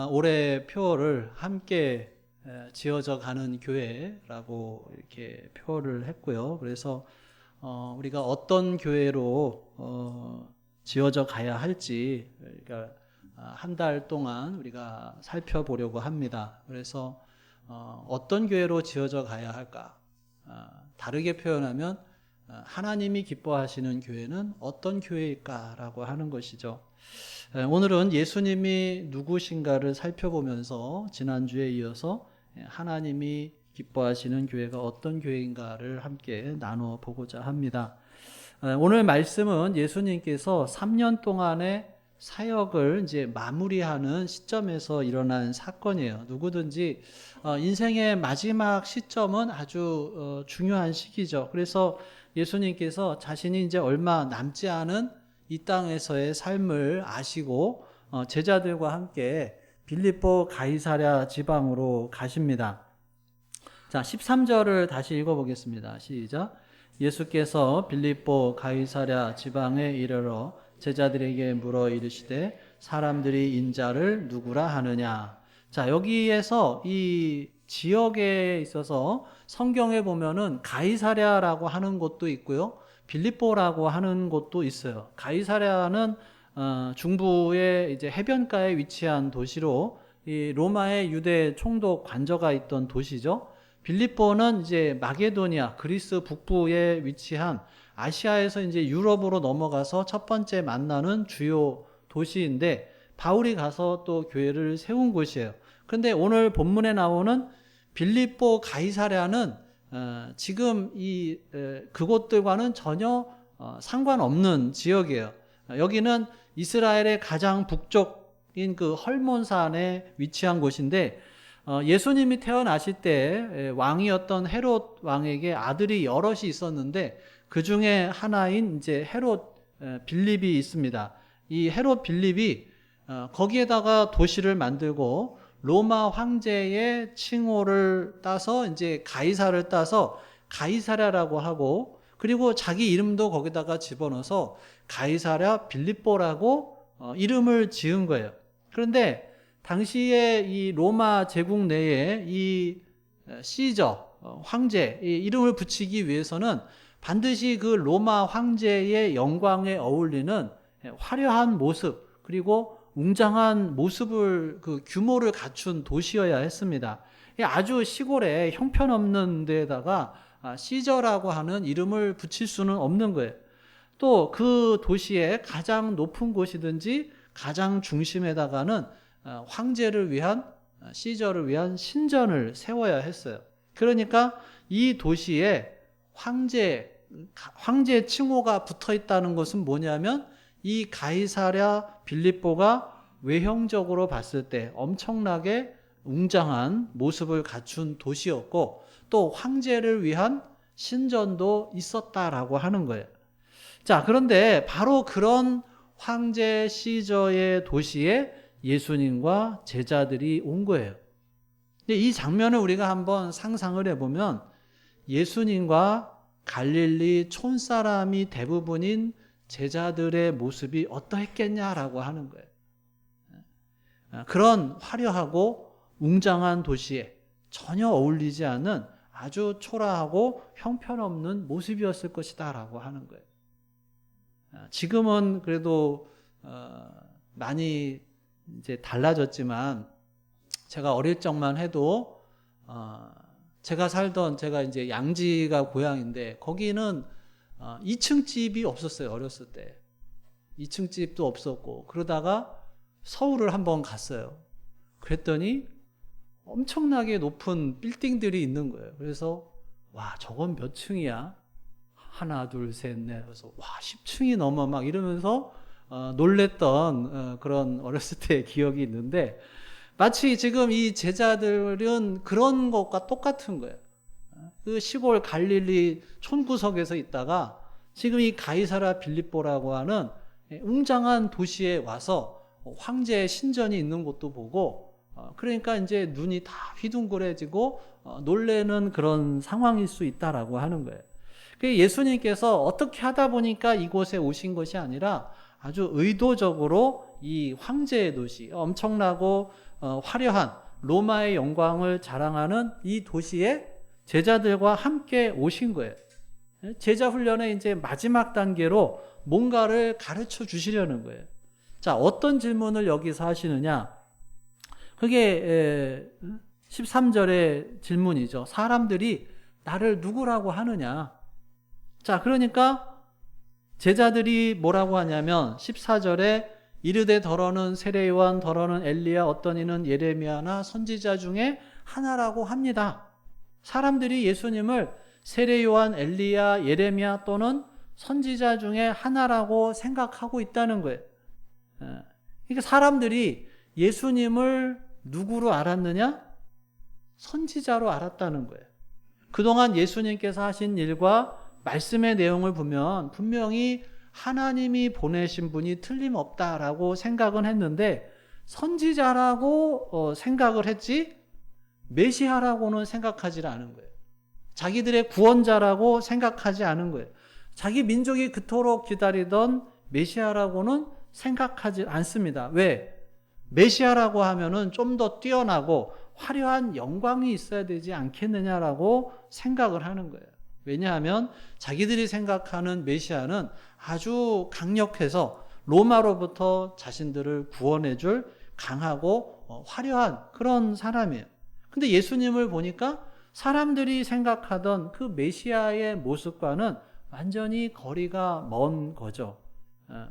올해 표어를 함께 지어져 가는 교회라고 이렇게 표어를 했고요. 그래서 우리가 어떤 교회로 지어져 가야 할지 그러니까 한 달 동안 우리가 살펴보려고 합니다. 그래서 어떤 교회로 지어져 가야 할까? 다르게 표현하면 하나님이 기뻐하시는 교회는 어떤 교회일까라고 하는 것이죠. 오늘은 예수님이 누구신가를 살펴보면서 지난주에 이어서 하나님이 기뻐하시는 교회가 어떤 교회인가를 함께 나누어 보고자 합니다. 오늘 말씀은 예수님께서 3년 동안의 사역을 이제 마무리하는 시점에서 일어난 사건이에요. 누구든지 인생의 마지막 시점은 아주 중요한 시기죠. 그래서 예수님께서 자신이 이제 얼마 남지 않은 이 땅에서의 삶을 아시고 제자들과 함께 빌립보 가이사랴 지방으로 가십니다. 자, 13절을 다시 읽어보겠습니다. 시작. 예수께서 빌립보 가이사랴 지방에 이르러 제자들에게 물어 이르시되 사람들이 인자를 누구라 하느냐. 자, 여기에서 이 지역에 있어서 성경에 보면은 가이사랴라고 하는 곳도 있고요. 빌립보라고 하는 곳도 있어요. 가이사랴는 중부의 이제 해변가에 위치한 도시로 이 로마의 유대 총독 관저가 있던 도시죠. 빌립보는 이제 마게도니아, 그리스 북부에 위치한 아시아에서 이제 유럽으로 넘어가서 첫 번째 만나는 주요 도시인데 바울이 가서 또 교회를 세운 곳이에요. 그런데 오늘 본문에 나오는 빌립보 가이사랴는 지금 그곳들과는 전혀 상관없는 지역이에요. 여기는 이스라엘의 가장 북쪽인 그 헐몬산에 위치한 곳인데 예수님이 태어나실 때 왕이었던 헤롯 왕에게 아들이 여럿이 있었는데 그 중에 하나인 이제 헤롯 빌립이 있습니다. 이 헤롯 빌립이 거기에다가 도시를 만들고 로마 황제의 칭호를 따서 이제 가이사를 따서 가이사랴라고 하고 그리고 자기 이름도 거기다가 집어넣어서 가이사랴 빌립보라고 이름을 지은 거예요. 그런데 당시에 이 로마 제국 내에 이 시저 황제 이 이름을 붙이기 위해서는 반드시 그 로마 황제의 영광에 어울리는 화려한 모습 그리고 웅장한 모습을 그 규모를 갖춘 도시여야 했습니다. 아주 시골에 형편없는 데다가 시저라고 하는 이름을 붙일 수는 없는 거예요. 또 그 도시의 가장 높은 곳이든지 가장 중심에다가는 황제를 위한 시저를 위한 신전을 세워야 했어요. 그러니까 이 도시에 황제 칭호가 붙어 있다는 것은 뭐냐면 이 가이사랴 빌립보가 외형적으로 봤을 때 엄청나게 웅장한 모습을 갖춘 도시였고 또 황제를 위한 신전도 있었다라고 하는 거예요. 자, 그런데 바로 그런 황제 시저의 도시에 예수님과 제자들이 온 거예요. 근데 이 장면을 우리가 한번 상상을 해보면 예수님과 갈릴리 촌사람이 대부분인 제자들의 모습이 어떠했겠냐라고 하는 거예요. 그런 화려하고 웅장한 도시에 전혀 어울리지 않는 아주 초라하고 형편없는 모습이었을 것이다라고 하는 거예요. 지금은 그래도 많이 이제 달라졌지만 제가 어릴 적만 해도 제가 이제 양지가 고향인데 거기는 2층 집이 없었어요. 어렸을 때 2층 집도 없었고 그러다가 서울을 한번 갔어요. 그랬더니 엄청나게 높은 빌딩들이 있는 거예요. 그래서 와 저건 몇 층이야? 하나 둘 셋 넷 그래서 와 10층이 넘어 막 이러면서 놀랬던 그런 어렸을 때의 기억이 있는데 마치 지금 이 제자들은 그런 것과 똑같은 거예요. 그 시골 갈릴리 촌구석에서 있다가 지금 이 가이사랴 빌립보라고 하는 웅장한 도시에 와서 황제의 신전이 있는 곳도 보고 그러니까 이제 눈이 다 휘둥그레지고 놀래는 그런 상황일 수 있다라고 하는 거예요. 예수님께서 어떻게 하다 보니까 이곳에 오신 것이 아니라 아주 의도적으로 이 황제의 도시 엄청나고 화려한 로마의 영광을 자랑하는 이 도시에 제자들과 함께 오신 거예요. 제자 훈련의 이제 마지막 단계로 뭔가를 가르쳐 주시려는 거예요. 자, 어떤 질문을 여기서 하시느냐? 그게 13절의 질문이죠. 사람들이 나를 누구라고 하느냐? 자, 그러니까 제자들이 뭐라고 하냐면 14절에 이르되 더러는 세례요한, 더러는 엘리야, 어떤 이는 예레미야나 선지자 중에 하나라고 합니다. 사람들이 예수님을 세례요한, 엘리야, 예레미야 또는 선지자 중에 하나라고 생각하고 있다는 거예요. 그러니까 사람들이 예수님을 누구로 알았느냐? 선지자로 알았다는 거예요. 그동안 예수님께서 하신 일과 말씀의 내용을 보면 분명히 하나님이 보내신 분이 틀림없다라고 생각은 했는데 선지자라고 생각을 했지 메시아라고는 생각하지 않은 거예요. 자기들의 구원자라고 생각하지 않은 거예요. 자기 민족이 그토록 기다리던 메시아라고는 생각하지 않습니다. 왜? 메시아라고 하면은 좀 더 뛰어나고 화려한 영광이 있어야 되지 않겠느냐라고 생각을 하는 거예요. 왜냐하면 자기들이 생각하는 메시아는 아주 강력해서 로마로부터 자신들을 구원해 줄 강하고 화려한 그런 사람이에요. 근데 예수님을 보니까 사람들이 생각하던 그 메시아의 모습과는 완전히 거리가 먼 거죠.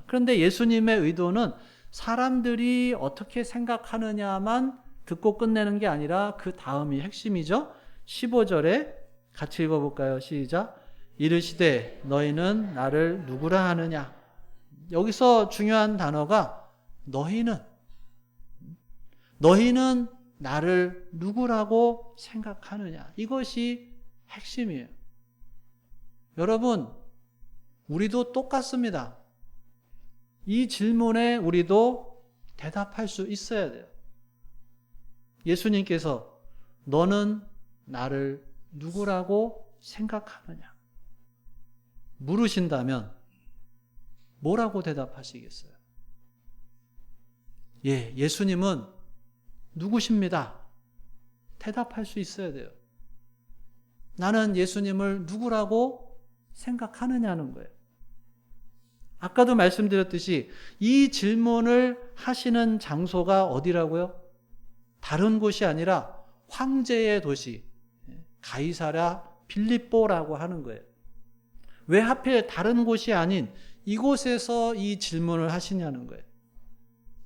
그런데 예수님의 의도는 사람들이 어떻게 생각하느냐만 듣고 끝내는 게 아니라 그 다음이 핵심이죠. 15절에 같이 읽어볼까요? 시작. 이르시되 너희는 나를 누구라 하느냐. 여기서 중요한 단어가 너희는 나를 누구라고 생각하느냐. 이것이 핵심이에요. 여러분, 우리도 똑같습니다. 이 질문에 우리도 대답할 수 있어야 돼요. 예수님께서 너는 나를 누구라고 생각하느냐 물으신다면 뭐라고 대답하시겠어요? 예, 예수님은 누구십니다. 대답할 수 있어야 돼요. 나는 예수님을 누구라고 생각하느냐는 거예요. 아까도 말씀드렸듯이 이 질문을 하시는 장소가 어디라고요? 다른 곳이 아니라 황제의 도시 가이사랴 빌립보라고 하는 거예요. 왜 하필 다른 곳이 아닌 이곳에서 이 질문을 하시냐는 거예요.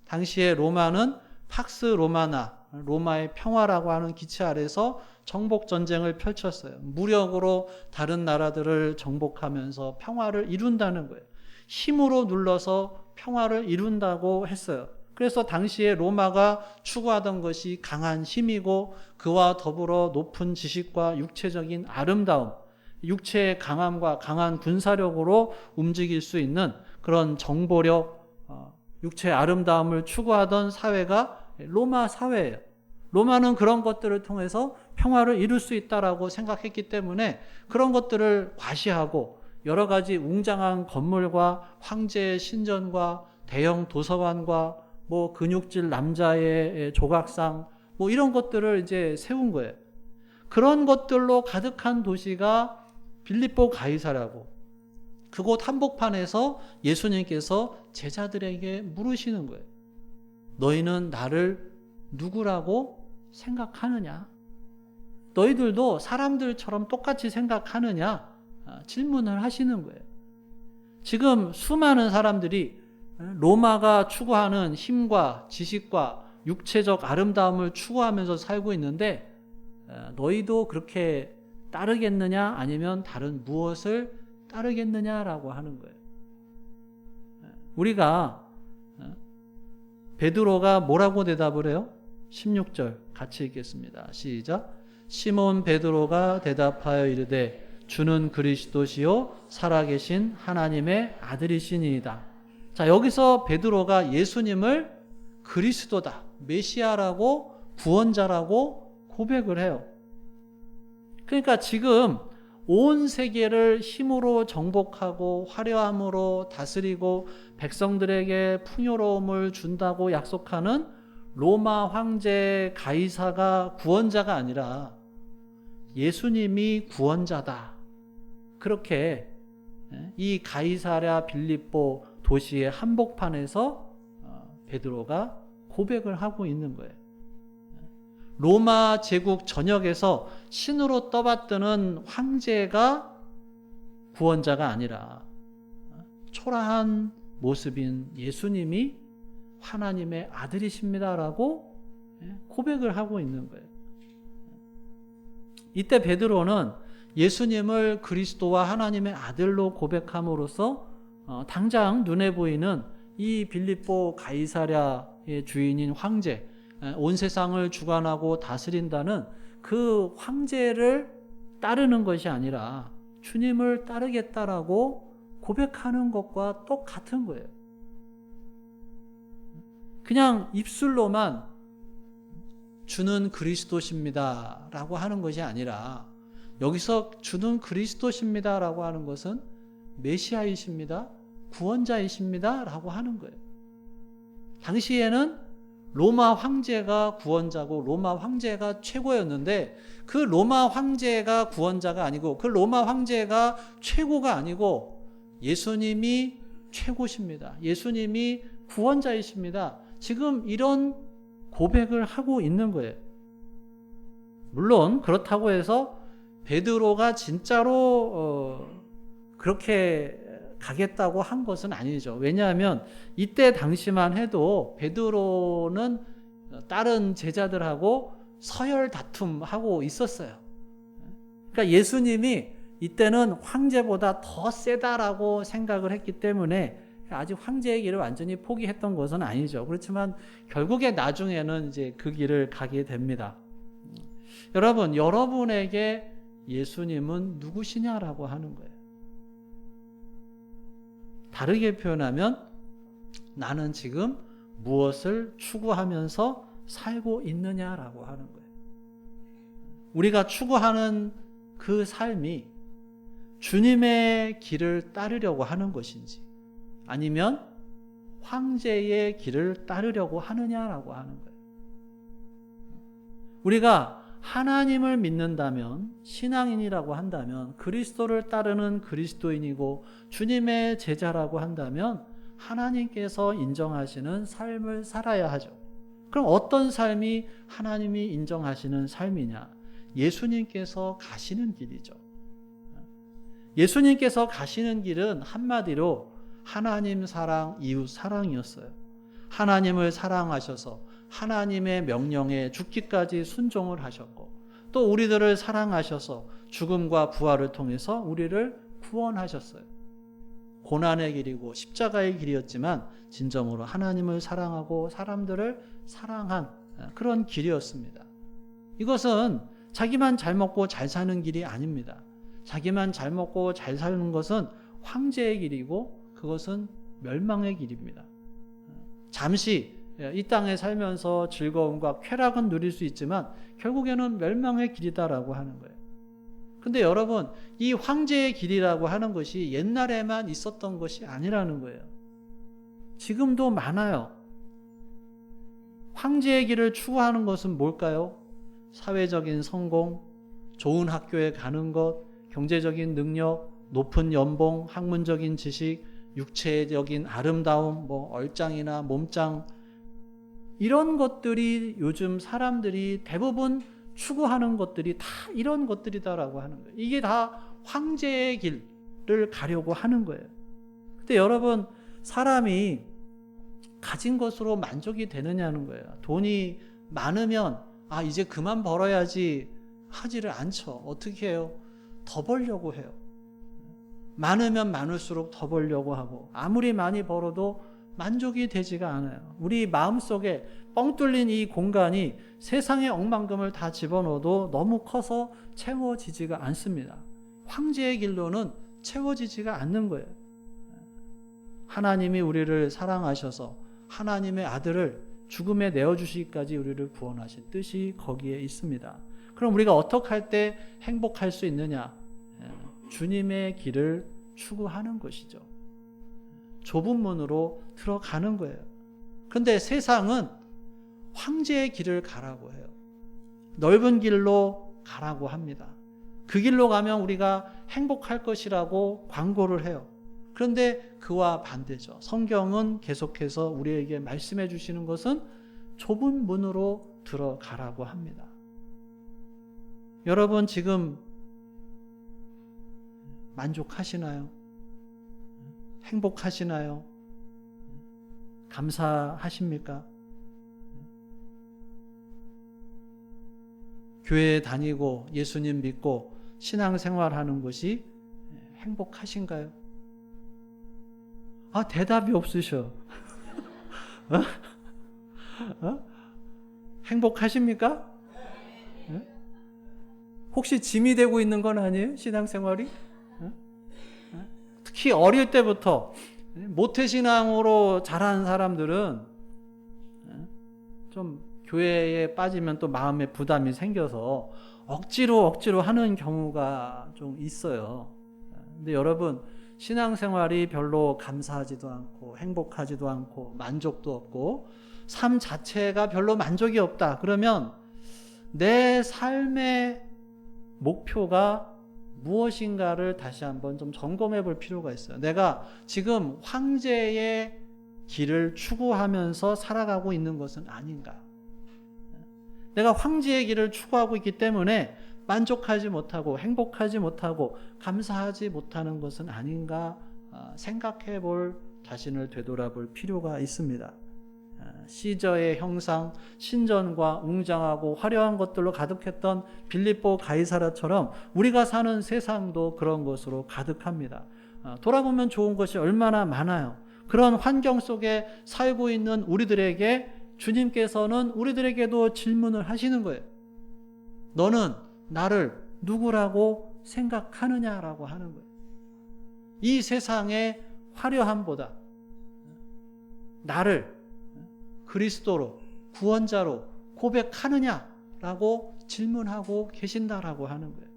당시에 로마는 팍스 로마나, 로마의 평화라고 하는 기체 아래서 정복 전쟁을 펼쳤어요. 무력으로 다른 나라들을 정복하면서 평화를 이룬다는 거예요. 힘으로 눌러서 평화를 이룬다고 했어요. 그래서 당시에 로마가 추구하던 것이 강한 힘이고 그와 더불어 높은 지식과 육체적인 아름다움, 육체의 강함과 강한 군사력으로 움직일 수 있는 그런 정보력, 육체의 아름다움을 추구하던 사회가 로마 사회예요. 로마는 그런 것들을 통해서 평화를 이룰 수 있다라고 생각했기 때문에 그런 것들을 과시하고 여러 가지 웅장한 건물과 황제의 신전과 대형 도서관과 근육질 남자의 조각상 이런 것들을 이제 세운 거예요. 그런 것들로 가득한 도시가 빌립보 가이사라고 그곳 한복판에서 예수님께서 제자들에게 물으시는 거예요. 너희는 나를 누구라고 생각하느냐? 너희들도 사람들처럼 똑같이 생각하느냐? 질문을 하시는 거예요. 지금 수많은 사람들이 로마가 추구하는 힘과 지식과 육체적 아름다움을 추구하면서 살고 있는데 너희도 그렇게 따르겠느냐 아니면 다른 무엇을 따르겠느냐라고 하는 거예요. 우리가 베드로가 뭐라고 대답을 해요? 16절 같이 읽겠습니다. 시작. 시몬 베드로가 대답하여 이르되 주는 그리스도시요 살아계신 하나님의 아들이시니이다. 자, 여기서 베드로가 예수님을 그리스도다, 메시아라고 구원자라고 고백을 해요. 그러니까 지금 온 세계를 힘으로 정복하고 화려함으로 다스리고 백성들에게 풍요로움을 준다고 약속하는 로마 황제 가이사가 구원자가 아니라 예수님이 구원자다. 그렇게 이 가이사랴 빌립보 도시의 한복판에서 베드로가 고백을 하고 있는 거예요. 로마 제국 전역에서 신으로 떠받드는 황제가 구원자가 아니라 초라한 모습인 예수님이 하나님의 아들이십니다라고 고백을 하고 있는 거예요. 이때 베드로는 예수님을 그리스도와 하나님의 아들로 고백함으로써 당장 눈에 보이는 이 빌립보 가이사랴의 주인인 황제, 온 세상을 주관하고 다스린다는 그 황제를 따르는 것이 아니라 주님을 따르겠다라고 고백하는 것과 똑같은 거예요. 그냥 입술로만 주는 그리스도십니다 라고 하는 것이 아니라 여기서 주는 그리스도십니다 라고 하는 것은 메시아이십니다, 구원자이십니다 라고 하는 거예요. 당시에는 로마 황제가 구원자고 로마 황제가 최고였는데 그 로마 황제가 구원자가 아니고 그 로마 황제가 최고가 아니고 예수님이 최고십니다. 예수님이 구원자이십니다. 지금 이런 고백을 하고 있는 거예요. 물론 그렇다고 해서 베드로가 진짜로 그렇게 가겠다고 한 것은 아니죠. 왜냐하면 이때 당시만 해도 베드로는 다른 제자들하고 서열 다툼하고 있었어요. 그러니까 예수님이 이때는 황제보다 더 세다라고 생각을 했기 때문에 아직 황제의 길을 완전히 포기했던 것은 아니죠. 그렇지만 결국에 나중에는 이제 그 길을 가게 됩니다. 여러분, 여러분에게 예수님은 누구시냐라고 하는 거예요. 다르게 표현하면 나는 지금 무엇을 추구하면서 살고 있느냐라고 하는 거예요. 우리가 추구하는 그 삶이 주님의 길을 따르려고 하는 것인지 아니면 황제의 길을 따르려고 하느냐라고 하는 거예요. 우리가 하나님을 믿는다면, 신앙인이라고 한다면, 그리스도를 따르는 그리스도인이고 주님의 제자라고 한다면 하나님께서 인정하시는 삶을 살아야 하죠. 그럼 어떤 삶이 하나님이 인정하시는 삶이냐? 예수님께서 가시는 길이죠. 예수님께서 가시는 길은 한마디로 하나님 사랑, 이웃 사랑이었어요. 하나님을 사랑하셔서 하나님의 명령에 죽기까지 순종을 하셨고 또 우리들을 사랑하셔서 죽음과 부활을 통해서 우리를 구원하셨어요. 고난의 길이고 십자가의 길이었지만 진정으로 하나님을 사랑하고 사람들을 사랑한 그런 길이었습니다. 이것은 자기만 잘 먹고 잘 사는 길이 아닙니다. 자기만 잘 먹고 잘 사는 것은 황제의 길이고 그것은 멸망의 길입니다. 잠시 이 땅에 살면서 즐거움과 쾌락은 누릴 수 있지만 결국에는 멸망의 길이다라고 하는 거예요. 근데 여러분, 이 황제의 길이라고 하는 것이 옛날에만 있었던 것이 아니라는 거예요. 지금도 많아요. 황제의 길을 추구하는 것은 뭘까요? 사회적인 성공, 좋은 학교에 가는 것, 경제적인 능력, 높은 연봉, 학문적인 지식, 육체적인 아름다움, 얼짱이나 몸짱, 이런 것들이 요즘 사람들이 대부분 추구하는 것들이 다 이런 것들이다라고 하는 거예요. 이게 다 황제의 길을 가려고 하는 거예요. 근데 여러분, 사람이 가진 것으로 만족이 되느냐는 거예요. 돈이 많으면 이제 그만 벌어야지 하지를 않죠. 어떻게 해요? 더 벌려고 해요. 많으면 많을수록 더 벌려고 하고 아무리 많이 벌어도 만족이 되지가 않아요. 우리 마음속에 뻥 뚫린 이 공간이 세상의 억만금을 다 집어넣어도 너무 커서 채워지지가 않습니다. 황제의 길로는 채워지지가 않는 거예요. 하나님이 우리를 사랑하셔서 하나님의 아들을 죽음에 내어주시기까지 우리를 구원하신 뜻이 거기에 있습니다. 그럼 우리가 어떻게 할 때 행복할 수 있느냐? 주님의 길을 추구하는 것이죠. 좁은 문으로 들어가는 거예요. 그런데 세상은 황제의 길을 가라고 해요. 넓은 길로 가라고 합니다. 그 길로 가면 우리가 행복할 것이라고 광고를 해요. 그런데 그와 반대죠. 성경은 계속해서 우리에게 말씀해 주시는 것은 좁은 문으로 들어가라고 합니다. 여러분 지금 만족하시나요? 행복하시나요? 감사하십니까? 교회에 다니고 예수님 믿고 신앙생활하는 것이 행복하신가요? 대답이 없으셔. 행복하십니까? 혹시 짐이 되고 있는 건 아니에요? 신앙생활이? 특히 어릴 때부터 모태신앙으로 자란 사람들은 좀 교회에 빠지면 또 마음에 부담이 생겨서 억지로 하는 경우가 좀 있어요. 근데 여러분, 신앙생활이 별로 감사하지도 않고 행복하지도 않고 만족도 없고 삶 자체가 별로 만족이 없다. 그러면 내 삶의 목표가 무엇인가를 다시 한번 좀 점검해 볼 필요가 있어요. 내가 지금 황제의 길을 추구하면서 살아가고 있는 것은 아닌가? 내가 황제의 길을 추구하고 있기 때문에 만족하지 못하고 행복하지 못하고 감사하지 못하는 것은 아닌가 생각해 볼 자신을 되돌아볼 필요가 있습니다. 시저의 형상, 신전과 웅장하고 화려한 것들로 가득했던 빌립보 가이사라처럼 우리가 사는 세상도 그런 것으로 가득합니다. 돌아보면 좋은 것이 얼마나 많아요. 그런 환경 속에 살고 있는 우리들에게 주님께서는 우리들에게도 질문을 하시는 거예요. 너는 나를 누구라고 생각하느냐라고 하는 거예요. 이 세상의 화려함보다 나를 그리스도로 구원자로 고백하느냐라고 질문하고 계신다라고 하는 거예요.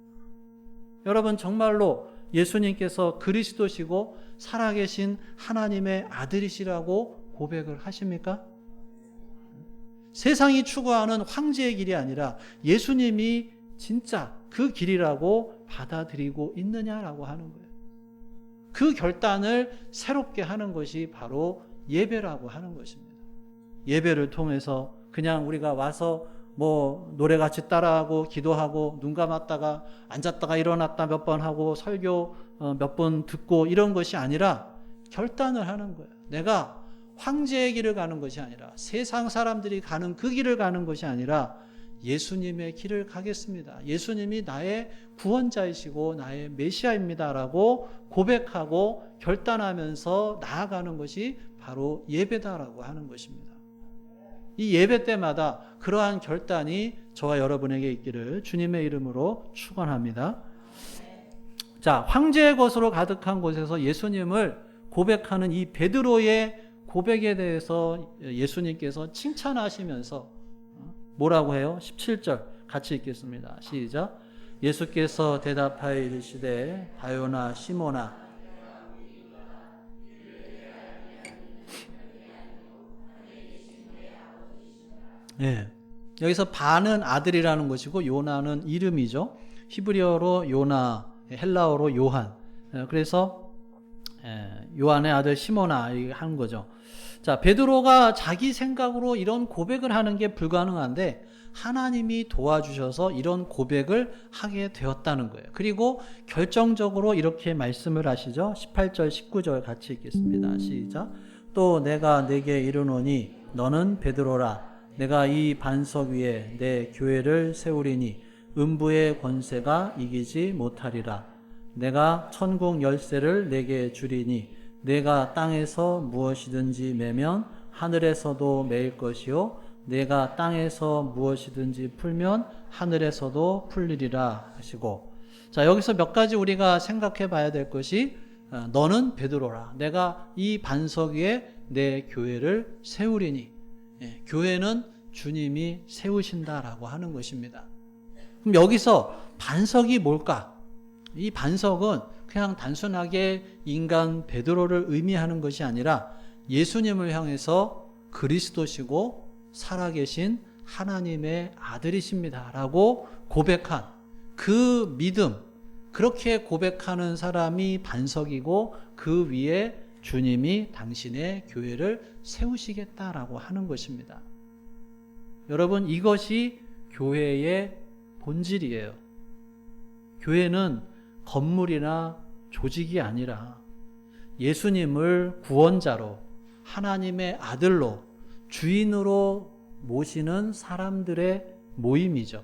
여러분 정말로 예수님께서 그리스도시고 살아계신 하나님의 아들이시라고 고백을 하십니까? 세상이 추구하는 황제의 길이 아니라 예수님이 진짜 그 길이라고 받아들이고 있느냐라고 하는 거예요. 그 결단을 새롭게 하는 것이 바로 예배라고 하는 것입니다. 예배를 통해서 그냥 우리가 와서 노래같이 따라하고 기도하고 눈 감았다가 앉았다가 일어났다 몇 번 하고 설교 몇 번 듣고 이런 것이 아니라 결단을 하는 거예요. 내가 황제의 길을 가는 것이 아니라 세상 사람들이 가는 그 길을 가는 것이 아니라 예수님의 길을 가겠습니다. 예수님이 나의 구원자이시고 나의 메시아입니다라고 고백하고 결단하면서 나아가는 것이 바로 예배다라고 하는 것입니다. 이 예배 때마다 그러한 결단이 저와 여러분에게 있기를 주님의 이름으로 축원합니다. 자, 황제의 것으로 가득한 곳에서 예수님을 고백하는 이 베드로의 고백에 대해서 예수님께서 칭찬하시면서 뭐라고 해요? 17절 같이 읽겠습니다. 시작. 예수께서 대답하여 이르시되 바요나 시모나 여기서 바는 아들이라는 것이고 요나는 이름이죠. 히브리어로 요나, 헬라어로 요한. 그래서 요한의 아들 시모나 하는 거죠. 자, 베드로가 자기 생각으로 이런 고백을 하는 게 불가능한데 하나님이 도와주셔서 이런 고백을 하게 되었다는 거예요. 그리고 결정적으로 이렇게 말씀을 하시죠. 18절 19절 같이 읽겠습니다. 시작. 또 내가 네게 이르노니 너는 베드로라. 내가 이 반석 위에 내 교회를 세우리니 음부의 권세가 이기지 못하리라. 내가 천국 열쇠를 내게 주리니 내가 땅에서 무엇이든지 매면 하늘에서도 매일 것이요 내가 땅에서 무엇이든지 풀면 하늘에서도 풀리리라 하시고, 자, 여기서 몇 가지 우리가 생각해 봐야 될 것이 너는 베드로라. 내가 이 반석 위에 내 교회를 세우리니, 교회는 주님이 세우신다라고 하는 것입니다. 그럼 여기서 반석이 뭘까? 이 반석은 그냥 단순하게 인간 베드로를 의미하는 것이 아니라 예수님을 향해서 그리스도시고 살아계신 하나님의 아들이십니다 라고 고백한 그 믿음, 그렇게 고백하는 사람이 반석이고 그 위에 주님이 당신의 교회를 세우시겠다라고 하는 것입니다. 여러분, 이것이 교회의 본질이에요. 교회는 건물이나 조직이 아니라 예수님을 구원자로, 하나님의 아들로, 주인으로 모시는 사람들의 모임이죠.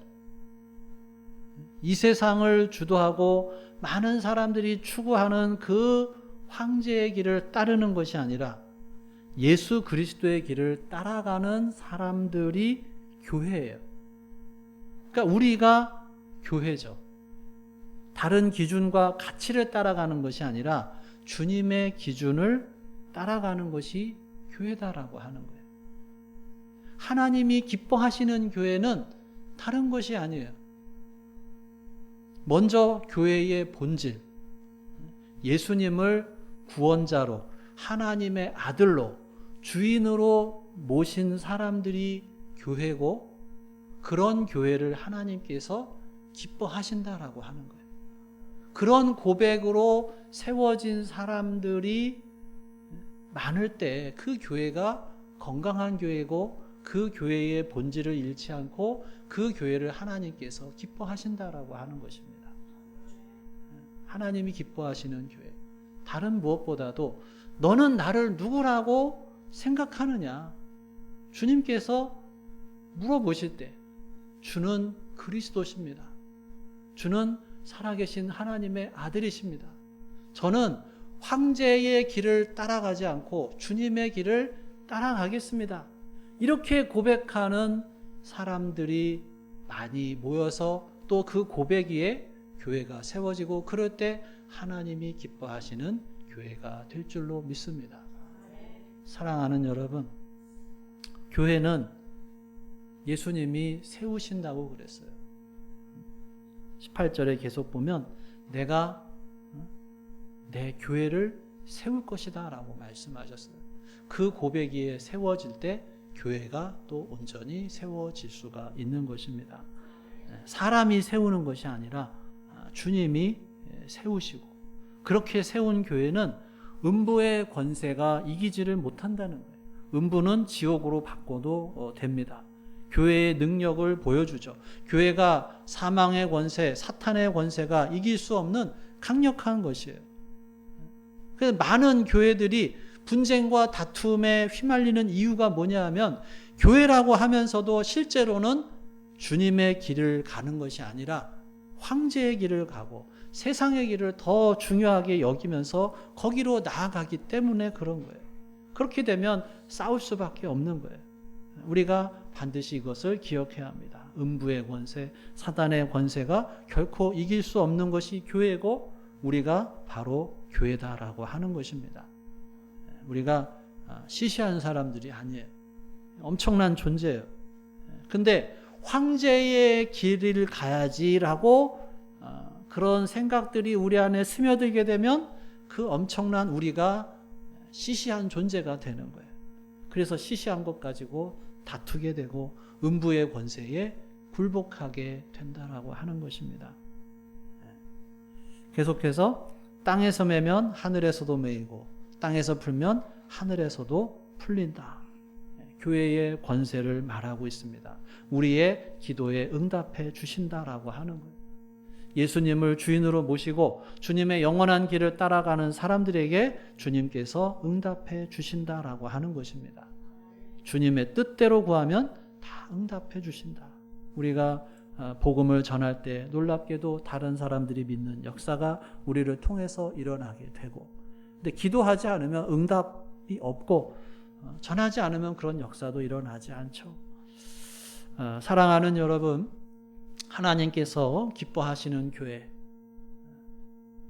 이 세상을 주도하고 많은 사람들이 추구하는 그 황제의 길을 따르는 것이 아니라 예수 그리스도의 길을 따라가는 사람들이 교회예요. 그러니까 우리가 교회죠. 다른 기준과 가치를 따라가는 것이 아니라 주님의 기준을 따라가는 것이 교회다라고 하는 거예요. 하나님이 기뻐하시는 교회는 다른 것이 아니에요. 먼저 교회의 본질, 예수님을 구원자로, 하나님의 아들로, 주인으로 모신 사람들이 교회고, 그런 교회를 하나님께서 기뻐하신다라고 하는 거예요. 그런 고백으로 세워진 사람들이 많을 때 그 교회가 건강한 교회고, 그 교회의 본질을 잃지 않고 그 교회를 하나님께서 기뻐하신다라고 하는 것입니다. 하나님이 기뻐하시는 교회. 다른 무엇보다도 너는 나를 누구라고 생각하느냐? 주님께서 물어보실 때 주는 그리스도십니다. 주는 살아계신 하나님의 아들이십니다. 저는 황제의 길을 따라가지 않고 주님의 길을 따라가겠습니다. 이렇게 고백하는 사람들이 많이 모여서 또 그 고백 위에 교회가 세워지고, 그럴 때 하나님이 기뻐하시는 교회가 될 줄로 믿습니다. 사랑하는 여러분, 교회는 예수님이 세우신다고 그랬어요. 18절에 계속 보면 내가 내 교회를 세울 것이다 라고 말씀하셨어요. 그 고백 위에 세워질 때 교회가 또 온전히 세워질 수가 있는 것입니다. 사람이 세우는 것이 아니라 주님이 세우시고, 그렇게 세운 교회는 음부의 권세가 이기지를 못한다는 거예요. 음부는 지옥으로 바꿔도 됩니다. 교회의 능력을 보여주죠. 교회가 사망의 권세, 사탄의 권세가 이길 수 없는 강력한 것이에요. 그래서 많은 교회들이 분쟁과 다툼에 휘말리는 이유가 뭐냐 하면, 교회라고 하면서도 실제로는 주님의 길을 가는 것이 아니라 황제의 길을 가고 세상의 길을 더 중요하게 여기면서 거기로 나아가기 때문에 그런 거예요. 그렇게 되면 싸울 수밖에 없는 거예요. 우리가 반드시 이것을 기억해야 합니다. 음부의 권세, 사단의 권세가 결코 이길 수 없는 것이 교회고, 우리가 바로 교회다라고 하는 것입니다. 우리가 시시한 사람들이 아니에요. 엄청난 존재예요. 근데 황제의 길을 가야지라고 그런 생각들이 우리 안에 스며들게 되면 그 엄청난 우리가 시시한 존재가 되는 거예요. 그래서 시시한 것 가지고 다투게 되고 음부의 권세에 굴복하게 된다라고 하는 것입니다. 계속해서 땅에서 매면 하늘에서도 매이고 땅에서 풀면 하늘에서도 풀린다. 교회의 권세를 말하고 있습니다. 우리의 기도에 응답해 주신다라고 하는 거예요. 예수님을 주인으로 모시고 주님의 영원한 길을 따라가는 사람들에게 주님께서 응답해 주신다라고 하는 것입니다. 주님의 뜻대로 구하면 다 응답해 주신다. 우리가 복음을 전할 때 놀랍게도 다른 사람들이 믿는 역사가 우리를 통해서 일어나게 되고, 근데 기도하지 않으면 응답이 없고 전하지 않으면 그런 역사도 일어나지 않죠. 사랑하는 여러분, 하나님께서 기뻐하시는 교회,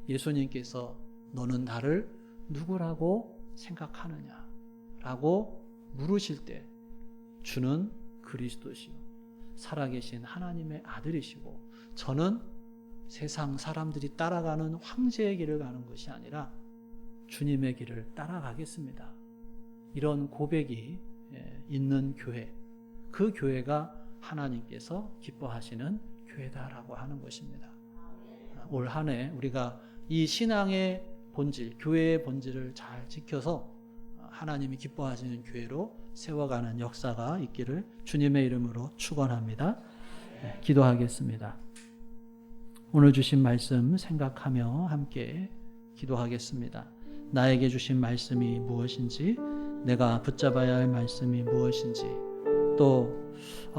예수님께서 너는 나를 누구라고 생각하느냐 라고 물으실 때 주는 그리스도시요 살아계신 하나님의 아들이시고, 저는 세상 사람들이 따라가는 황제의 길을 가는 것이 아니라 주님의 길을 따라가겠습니다. 이런 고백이 있는 교회, 그 교회가 하나님께서 기뻐하시는 교회다라고 하는 것입니다. 올 한 해 우리가 이 신앙의 본질, 교회의 본질을 잘 지켜서 하나님이 기뻐하시는 교회로 세워가는 역사가 있기를 주님의 이름으로 축원합니다. 네, 기도하겠습니다. 오늘 주신 말씀 생각하며 함께 기도하겠습니다. 나에게 주신 말씀이 무엇인지, 내가 붙잡아야 할 말씀이 무엇인지, 또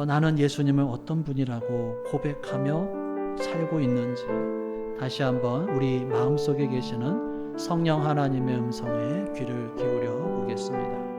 나는 예수님을 어떤 분이라고 고백하며 살고 있는지 다시 한번 우리 마음속에 계시는 성령 하나님의 음성에 귀를 기울여 보겠습니다.